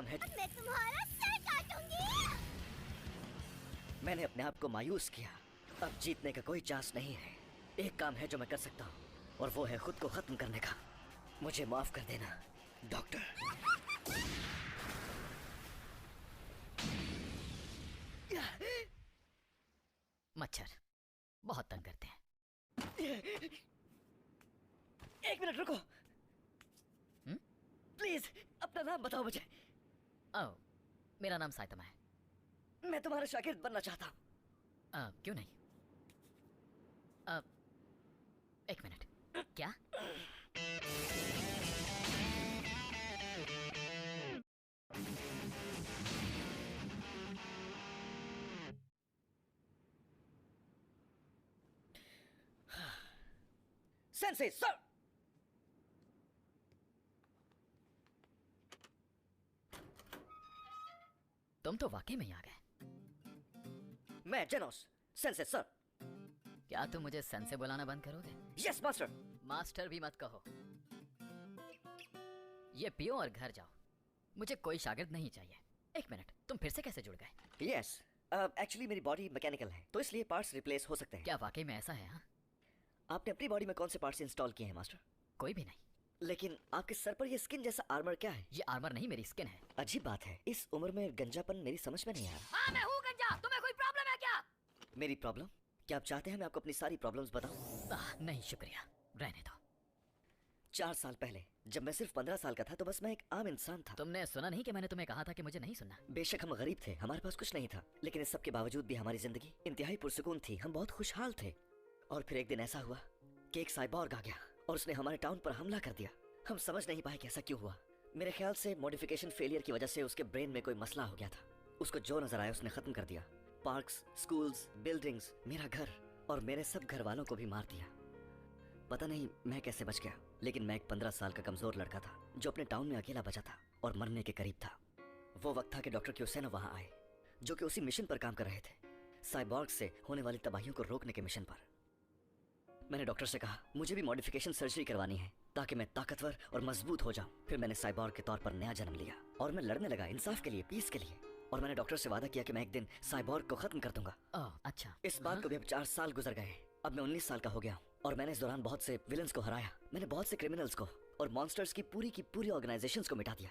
काम है। मैं तुम्हारा सर काटूंगी। मैंने अपने आप को मायूस किया। अब जीतने का कोई चांस नहीं है। एक काम है जो मैं कर सकता हूँ, और वो है खुद को खत्म करने का। मुझे माफ कर देना डॉक्टर। मच्छर बहुत तंग करते हैं। एक मिनट रुको। प्लीज अपना नाम बताओ मुझे। ओह, मेरा नाम साइतमा है। मैं तुम्हारा शागिर्द बनना चाहता हूँ। क्यों नहीं? एक मिनट। क्या? Sensei sir. तुम तो वाकई में ही आ गए। मैं जेनोस। Sensei sir. क्या तुम मुझे सन से बुलाना बंद करोगे? Yes master. मास्टर भी मत कहो। ये पियो और घर जाओ। मुझे कोई शागिर्द नहीं चाहिए। एक मिनट, तुम फिर से कैसे जुड़ गए? यस, एक्चुअली मेरी बॉडी मैकेनिकल है, तो इसलिए पार्ट्स रिप्लेस हो सकते हैं। क्या वाकई में ऐसा है? हाँ, आपने अपनी बॉडी में कौन से पार्ट्स इंस्टॉल किए हैं मास्टर? कोई भी नहीं। लेकिन आपके सर पर ये स्किन जैसा आर्मर क्या है? ये आर्मर नहीं, मेरी स्किन है। अजीब बात है, इस उम्र में गंजापन मेरी समझ में नहीं आ रहा। हाँ, मैं हूँ गंजा। तुम्हें कोई प्रॉब्लम है क्या? मेरी प्रॉब्लम? क्या आप चाहते हैं मैं आपको अपनी सारी प्रॉब्लम्स बताऊं? नहीं शुक्रिया, रहने दो। 4 साल पहले जब मैं सिर्फ 15 साल का था, तो बस मैं एक आम इंसान था। तुमने सुना नहीं कि मैंने तुम्हें कहा था कि मुझे नहीं सुनना? बेशक हम गरीब थे, हमारे पास कुछ नहीं था, लेकिन इस सब के बावजूद भी हमारी जिंदगी इंतहाई पुरसुकून थी। हम बहुत खुशहाल थे। और फिर एक दिन ऐसा हुआ कि एक साइबॉर्ग आ गया और उसने हमारे टाउन पर हमला कर दिया। हम समझ नहीं पाए कि ऐसा क्यों हुआ। मेरे ख्याल से मॉडिफिकेशन फेलियर की वजह से उसके ब्रेन में कोई मसला हो गया था। उसको जो नजर आया उसने खत्म कर दिया। पार्क्स, स्कूल्स, बिल्डिंग्स, मेरा घर और मेरे सब घर वालों को भी मार दिया। पता नहीं मैं कैसे बच गया, लेकिन मैं एक 15 साल का कमजोर लड़का था जो अपने टाउन में अकेला बचा था और मरने के करीब था। वो वक्त था कि डॉक्टर क्यूसेनो वहां आए, जो कि उसी मिशन पर काम कर रहे थे, साइबॉर्ग से होने वाली तबाहियों को रोकने के मिशन पर। मैंने डॉक्टर से कहा मुझे भी मॉडिफिकेशन सर्जरी करवानी है ताकि मैं ताकतवर और मजबूत हो जाऊं। फिर मैंने साइबॉर्ग के तौर पर नया जन्म लिया और मैं लड़ने लगा इंसाफ के लिए, पीस के लिए। और मैंने डॉक्टर से वादा किया कि मैं एक दिन साइबॉर्ग को खत्म कर दूंगा। ओह, अच्छा। इस बात को भी अब 4 साल गुजर गए। अब मैं 19 साल का हो गया हूँ और मैंने इस दौरान बहुत से विलन्स को हराया। मैंने बहुत से क्रिमिनल्स को और मॉन्स्टर्स की पूरी ऑर्गेनाइजेशंस को मिटा दिया।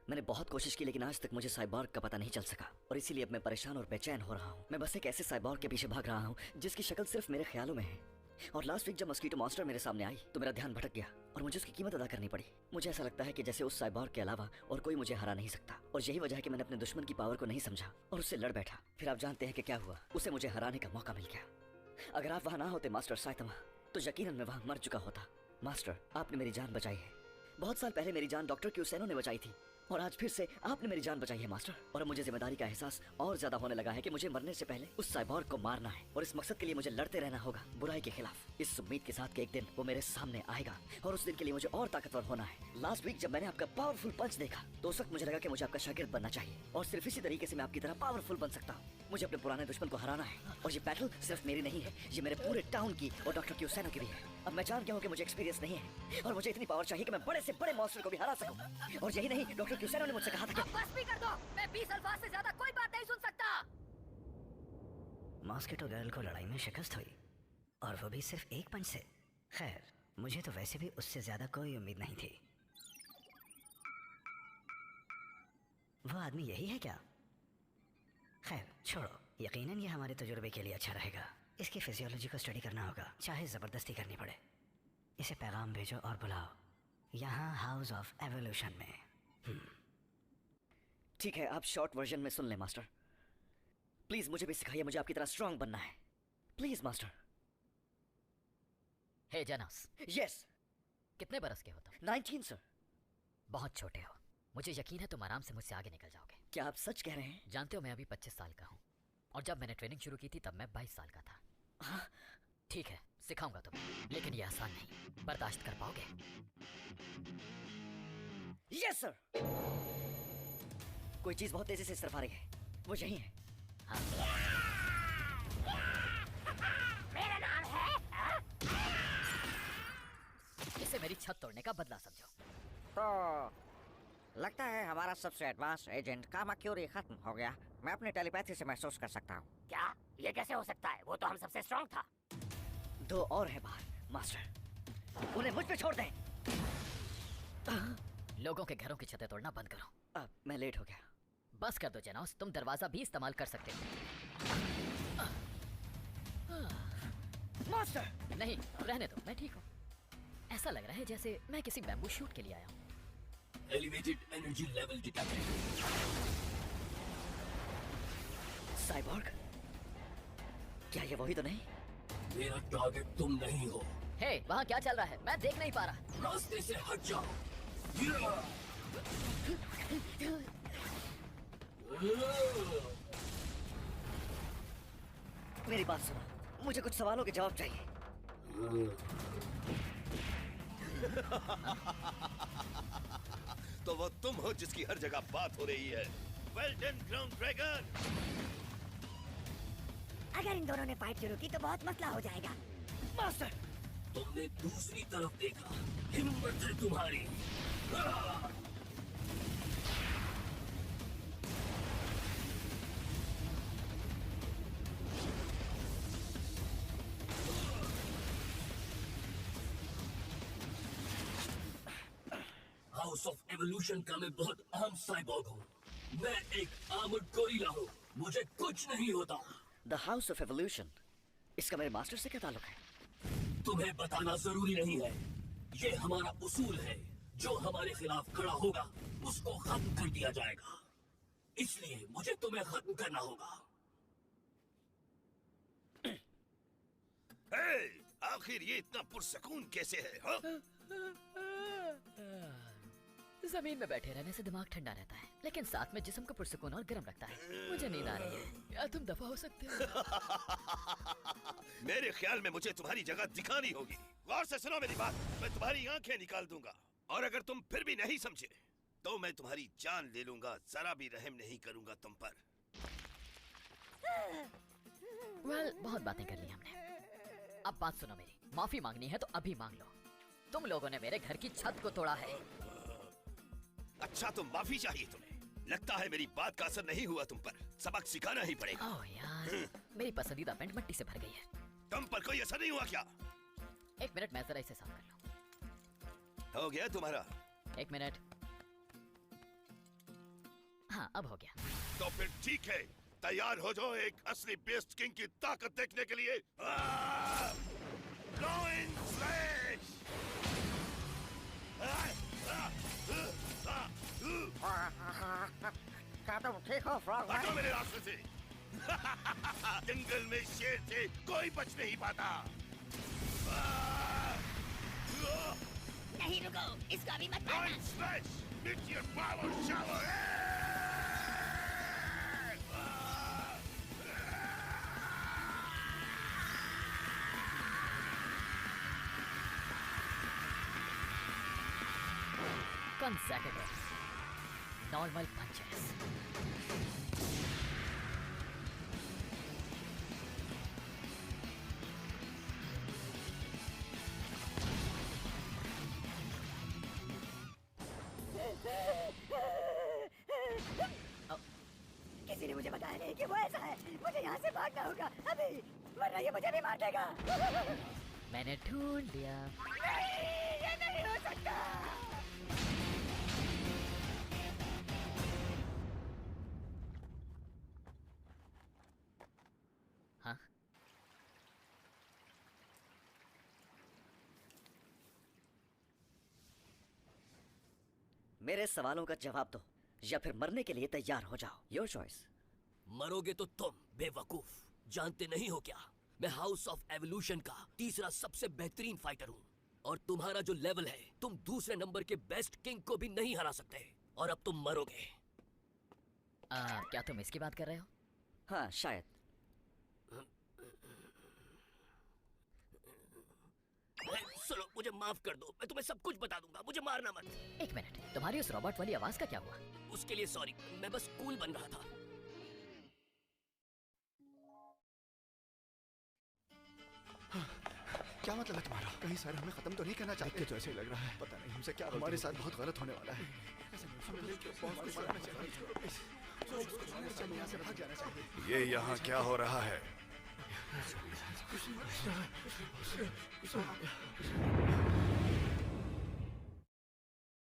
मैंने बहुत कोशिश की, लेकिन आज तक मुझे साइबॉर्ग का पता नहीं चल सका और इसीलिए अब मैं परेशान और बेचैन हो रहा हूँ। मैं बस एक ऐसे साइबॉर्ग के पीछे भाग रहा हूँ जिसकी शक्ल सिर्फ मेरे ख्यालों में है। और लास्ट वीक जब मस्कीटो मॉन्स्टर मेरे सामने आई तो मेरा ध्यान भटक गया और मुझे उसकी कीमत अदा करनी पड़ी। मुझे ऐसा लगता है कि जैसे उस साइबॉर्ग के अलावा और कोई मुझे हरा नहीं सकता, और यही वजह है कि मैंने अपने दुश्मन की पावर को नहीं समझा और उससे लड़ बैठा। फिर आप जानते हैं कि क्या हुआ, उसे मुझे हराने का मौका मिल गया। अगर आप वहाँ ना होते मास्टर साइतमा, तो यकीनन मैं वहाँ मर चुका होता। मास्टर, आपने मेरी जान बचाई है। बहुत साल पहले मेरी जान डॉक्टर क्यूसेनो ने बचाई थी और आज फिर से आपने मेरी जान बचाई है मास्टर। और अब मुझे जिम्मेदारी का एहसास और ज्यादा होने लगा है कि मुझे मरने से पहले उस साइबॉर्ग को मारना है और इस मकसद के लिए मुझे लड़ते रहना होगा, बुराई के खिलाफ, इस उम्मीद के साथ कि एक दिन वो मेरे सामने आएगा और उस दिन के लिए मुझे और ताकतवर होना है। लास्ट वीक जब मैंने आपका पावरफुल पंच देखा तो उस वक्त मुझे लगा कि मुझे आपका शागिर्द बनना चाहिए और सिर्फ इसी तरीके से मैं आपकी तरह पावरफुल बन सकता हूँ। मुझे अपने पुराने दुश्मन को हराना है और ये बैटल सिर्फ मेरी नहीं है, ये मेरे पूरे टाउन की और डॉक्टर क्यूसेनो की भी है। अब मैं जान गया हूँ कि मुझे एक्सपीरियंस नहीं है और मुझे इतनी पावर चाहिए कि मैं बड़े से बड़े मॉन्स्टर को भी हरा सकूं। और यही नहीं, डॉक्टर क्यूसेनो ने मुझसे कहा था कि बस भी कर दो, मैं 20 अल्फाज से ज्यादा कोई बात नहीं सुन सकता। मॉस्किटो गर्ल को लड़ाई में शिकस्त हुई और वो भी सिर्फ एक पंच से। खैर, मुझे तो वैसे भी उससे ज्यादा कोई उम्मीद नहीं थी। वो आदमी यही है क्या? खैर छोड़ो, यकीनन ये हमारे तजुर्बे के लिए अच्छा रहेगा। इसकी फिजियोलॉजी को स्टडी करना होगा, चाहे जबरदस्ती करनी पड़े। इसे पैगाम भेजो और बुलाओ यहाँ हाउस ऑफ एवोल्यूशन में। ठीक है, आप शॉर्ट वर्जन में सुन लें मास्टर। प्लीज मुझे भी सिखाइए, मुझे आपकी तरह स्ट्रांग बनना है। Please master. हे जेनोस। यस। कितने बरस के हो तुम? 19 सर। बहुत छोटे हो। मुझे यकीन है तुम आराम से मुझसे आगे निकल जाओगे। क्या आप सच कह रहे हैं? जानते हो मैं अभी 25 साल का हूँ और जब मैंने ट्रेनिंग शुरू की थी तब मैं 22 साल का था। हाँ? ठीक है, सिखाऊंगा तुम्हें, लेकिन ये आसान नहीं। बर्दाश्त कर पाओगे? Yes sir. कोई चीज बहुत तेजी से इस तरफ आ रही है, वो यही है। हाँ। मेरा नाम है। इसे मेरी छत तोड़ने का बदला समझो। तो लगता है हमारा सबसे एडवांस एजेंट कामाक्योरी खत्म हो गया। मैं अपनी टेलीपैथी से महसूस कर सकता हूँ। क्या ये कैसे हो सकता है? वो तो हम सबसे स्ट्रांग था। 2 और है बाहर मास्टर, उन्हें मुझ पे छोड़ दें। लोगों के घरों की छतें तोड़ना बंद करो। अब मैं लेट हो गया। बस कर दो जेनोस, तुम दरवाजा भी इस्तेमाल कर सकते हो। मास्टर नहीं, रहने दो, मैं ठीक हूँ। ऐसा लग रहा है जैसे मैं किसी बैम्बू शूट के लिए आया हूँ। Elevated energy level detected. Cyborg, क्या ये वही तो नहीं? मेरा टारगेट तुम नहीं हो। हे, वहाँ क्या चल रहा है? मैं देख नहीं पा रहा। रास्ते से हट जाओ। मेरी बात सुनो, मुझे कुछ सवालों के जवाब चाहिए। तो वो तुम हो जिसकी हर जगह बात हो रही है। Well done ground dragon. अगर इन दोनों ने फाइट शुरू की तो बहुत मसला हो जाएगा। मास्टर तुमने दूसरी तरफ देखा, हिम्मत है तुम्हारी। हाउस ऑफ एवोल्यूशन का मैं बहुत अहम साइबॉर्ग हूँ। मैं एक आर्मर्ड गोरिल्ला हूँ, मुझे कुछ नहीं होता। द हाउस ऑफ एवोल्यूशन, इसका मेरे मास्टर से क्या ताल्लुक है? तुम्हें बताना जरूरी नहीं है। ये हमारा उसूल है, जो हमारे खिलाफ खड़ा होगा उसको खत्म कर दिया जाएगा। इसलिए मुझे तुम्हें खत्म करना होगा। आखिर ये इतना पुरसकून कैसे है हा? जमीन में बैठे रहने से दिमाग ठंडा रहता है, लेकिन साथ में जिस्म को पुरसुकून और गर्म रखता है। मुझे नींद आ रही है, क्या तुम दफा हो सकते हो? मेरे ख्याल में मुझे तुम्हारी जगह दिखानी होगी। गौर से सुनो मेरी बात, मैं तुम्हारी आंखें निकाल दूंगा और अगर तुम फिर भी नहीं समझे तो मैं तुम्हारी जान ले लूंगा। जरा भी रहम नहीं करूंगा तुम पर। बहुत बातें कर ली हमने। अब बात सुनो मेरी, माफी मांगनी है तो अभी मांग लो। तुम लोगों ने मेरे घर की छत को तोड़ा है। अच्छा तो माफी चाहिए तुम्हें। लगता है मेरी बात का असर नहीं हुआ तुम पर। सबक सिखाना ही पड़ेगा। ओह यार, मेरी पसंदीदा पेंट मिट्टी से भर गई है। तुम पर कोई असर नहीं हुआ क्या? एक मिनट, मैं जरा इसे साफ कर लूं। हो गया तुम्हारा? एक मिनट। हाँ, अब हो गया। तो फिर ठीक है, तैयार हो जाओ एक असली बेस्ट किंग की ताकत देखने के लिए। Glowing Slash! क्या तुम ठीक हो फ्रॉग हटो मेरे रास्ते से। जंगल में शेर से कोई बच नहीं पाता। नहीं रुको, इसका भी मत Glowing मारना। Slash! Meteor Power Shower! Consecutive normal punches. किसी ने मुझे बताया नहीं कि वो ऐसा है। मुझे यहाँ से भागना होगा अभी, वरना ये मुझे भी मार देगा। मैंने ढूंढ लिया। नहीं, ये नहीं हो सकता। हाँ, मेरे सवालों का जवाब दो या फिर मरने के लिए तैयार हो जाओ। Your choice. मरोगे तो तुम बेवकूफ, जानते नहीं हो क्या? मैं हाउस ऑफ एवोल्यूशन का तीसरा सबसे बेहतरीन फाइटर हूँ और तुम्हारा जो लेवल है, तुम दूसरे नंबर के बेस्ट किंग को भी नहीं हरा सकते। और अब तुम मरोगे। क्या तुम इसकी बात कर रहे हो? हाँ शायद। सुनो, मुझे माफ कर दो, मैं तुम्हें सब कुछ बता दूंगा, मुझे मारना मत। एक मिनट, तुम्हारी उस रोबोट वाली आवाज का क्या हुआ? उसके लिए सॉरी, मैं बस कूल बन रहा था। क्या मतलब है तुम्हारा? कहीं सारे हमें खत्म तो नहीं करना चाहते? तो ऐसे ही लग रहा है। पता नहीं हमसे क्या हमारे साथ बहुत गलत होने वाला है। ये यहाँ क्या हो रहा है?